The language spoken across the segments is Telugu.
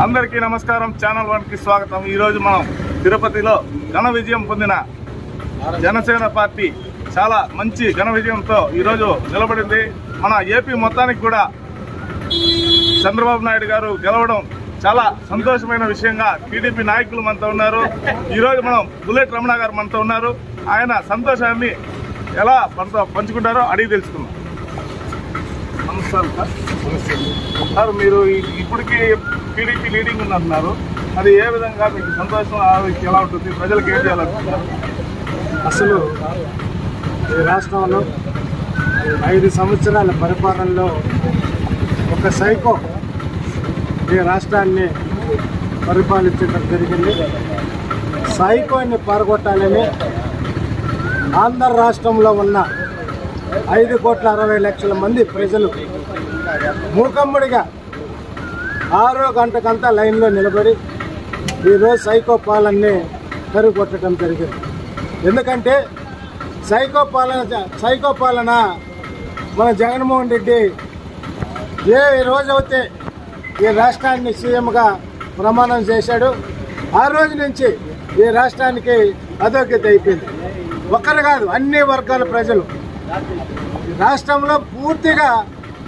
అందరికీ నమస్కారం, ఛానల్ 1 కి స్వాగతం। ఈ రోజు మనం తిరుపతిలో ఘన విజయం పొందిన జనసేన పార్టీ చాలా మంచి ఘన విజయంతో ఈ రోజు నిలబడింది। మన ఏపీ మొత్తానికి కూడా చంద్రబాబు నాయుడు గారు గెలవడం చాలా సంతోషమైన విషయంగా టీడీపీ నాయకులు మనతో ఉన్నారు। ఈ రోజు మనం బుల్లెట్ రమణ గారు మనతో ఉన్నారు। ఆయన సంతోషాన్ని ఎలా పంచుకుంటారో అడిగి తెలుసుకుందాం। నమస్కారం సార్, మీరు ఇప్పటికీ టీడీపీ లీడింగ్ ఉందంటున్నారు, అది ఏ విధంగా మీకు సంతోషం ఎలా ఉంటుంది? ప్రజలకు ఏం చేయాలనుకుంటున్నారు? అసలు ఈ రాష్ట్రంలో 5 సంవత్సరాల పరిపాలనలో ఒక సైకో ఈ రాష్ట్రాన్ని పరిపాలించడం జరిగింది। సైకోని పారగొట్టాలని ఆంధ్ర రాష్ట్రంలో ఉన్న 5,60,00,000 మంది ప్రజలు మూకమ్ముడిగా 6 గంటకంతా లైన్లో నిలబడి ఈరోజు సైకో పాలనని తరిగొట్టడం జరిగింది। ఎందుకంటే సైకో పాలన మన జగన్మోహన్ రెడ్డి ఏ రోజైతే ఈ రాష్ట్రాన్ని సీఎంగా ప్రమాణం చేశాడు, ఆ రోజు నుంచి ఈ రాష్ట్రానికి అధోగతి అయిపోయింది। ఒక్కరు కాదు, అన్ని వర్గాల ప్రజలు రాష్ట్రంలో పూర్తిగా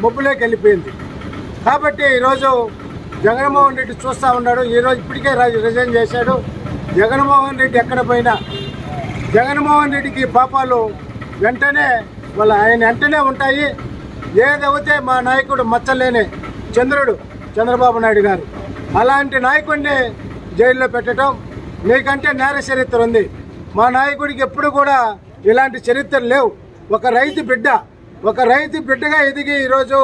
ముప్పులోకి వెళ్ళిపోయింది। కాబట్టి ఈరోజు జగన్మోహన్ రెడ్డి చూస్తూ ఉన్నాడు, ఈరోజు ఇప్పటికే రిజైన్ చేశాడు। జగన్మోహన్ రెడ్డి ఎక్కడ పోయినా జగన్మోహన్ రెడ్డికి పాపాలు వెంటనే ఆయన వెంటనే ఉంటాయి। ఏదైతే మా నాయకుడు మచ్చలేని చంద్రబాబు నాయుడు గారు అలాంటి నాయకుడిని జైల్లో పెట్టడం, నీకంటే నేర చరిత్ర ఉంది, మా నాయకుడికి ఎప్పుడు కూడా ఇలాంటి చరిత్ర లేవు। ఒక రైతు బిడ్డగా ఎదిగి ఈరోజు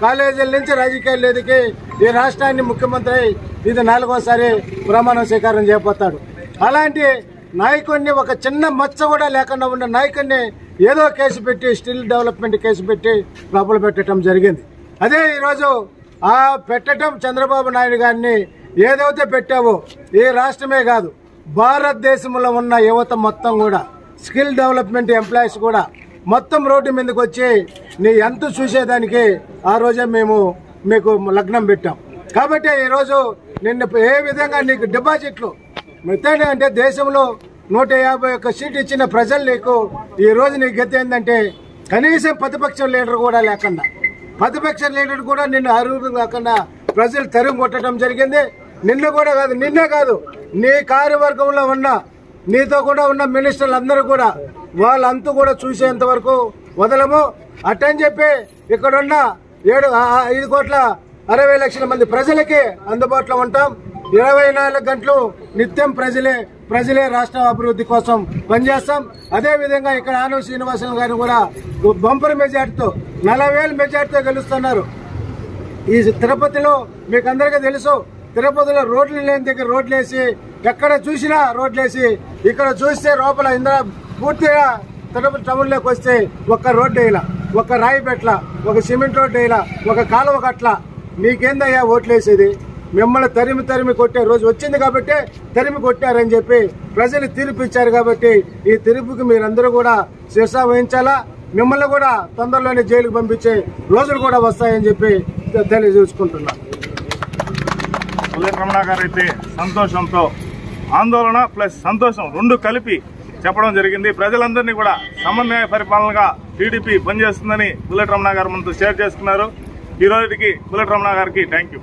కాలేజీల నుంచి రాజకీయాలు ఎదిగి ఈ రాష్ట్రాన్ని ముఖ్యమంత్రి ఇది 4వసారి ప్రమాణ స్వీకారం చేయబోతాడు। అలాంటి నాయకుడిని, ఒక చిన్న మచ్చ కూడా లేకుండా ఉన్న నాయకుడిని ఏదో కేసు పెట్టి, స్టిల్ డెవలప్మెంట్ కేసు పెట్టి లోపల పెట్టడం జరిగింది। అదే ఈరోజు ఆ పెట్టడం చంద్రబాబు నాయుడు గారిని ఏదైతే పెట్టావో ఈ రాష్ట్రమే కాదు, భారతదేశంలో ఉన్న యువత మొత్తం కూడా, స్కిల్ డెవలప్మెంట్ ఎంప్లాయీస్ కూడా మొత్తం రోడ్డు మీదకి వచ్చి నీ ఎంత చూసేదానికి ఆ రోజే మేము మీకు లగ్నం పెట్టాం। కాబట్టి ఈరోజు నిన్న ఏ విధంగా నీకు డిపాజిట్లు మిగతానే అంటే దేశంలో 151 సీట్లు ఇచ్చిన ప్రజలు నీకు ఈ రోజు నీకు గతి ఏంటంటే కనీసం ప్రతిపక్ష లీడర్ కూడా లేకుండా, ప్రతిపక్ష లీడర్ కూడా నిన్ను అర్హులు కాకుండా ప్రజలు తరిమి కొట్టడం జరిగింది। నిన్నే కాదు నీ కార్యవర్గంలో ఉన్న నీతో కూడా ఉన్న మినిస్టర్లు అందరూ కూడా వాళ్ళంతా కూడా చూసేంత వరకు వదలము। అట్టని చెప్పి ఇక్కడున్న 5,60,00,000 మంది ప్రజలకి అందుబాటులో ఉంటాం। 24 గంటలు నిత్యం ప్రజలే రాష్ట్ర అభివృద్ధి కోసం పనిచేస్తాం। అదేవిధంగా ఇక్కడ ఆనవ శ్రీనివాసన్ గారిని కూడా బంపర్ మెజార్టీతో 40,000 మెజార్టీతో గెలుస్తున్నారు। ఈ తిరుపతిలో మీకు అందరికీ తెలుసు, తిరుపతిలో రోడ్లు లేని దగ్గర రోడ్లేసి, ఎక్కడ చూసినా రోడ్లేసి, ఇక్కడ చూస్తే లోపల పూర్తిగా తిరుపతి టౌన్లోకి వస్తే ఒక్క రోడ్డు వేయాల, ఒక రాయి పెట్ల, ఒక సిమెంట్ రోడ్డు వేయాల, ఒక కాలువ కట్ల, మీకేందయ్యా ఓట్లేసేది? మిమ్మల్ని తరిమి కొట్టే రోజు వచ్చింది కాబట్టి తరిమి కొట్టారని చెప్పి ప్రజలు తీర్పు ఇచ్చారు। కాబట్టి ఈ తీర్పుకి మీరందరూ కూడా శిరస వహించాలా। మిమ్మల్ని కూడా తొందరలోనే జైలుకు పంపించే రోజులు కూడా వస్తాయని చెప్పి తెలియజేసుకుంటున్నాను। బుల్లెట్ రమణ గారు అయితే సంతోషంతో ఆందోళన ప్లస్ సంతోషం 2 కలిపి చెప్పడం జరిగింది। ప్రజలందరినీ కూడా సమన్వయ పరిపాలనగా టీడీపీ పనిచేస్తుందని బుల్లెట్ రమణ గారు మనతో షేర్ చేసుకున్నారు। ఈ రోజుకి బుల్లెట్ రమణ గారికి థ్యాంక్ యూ।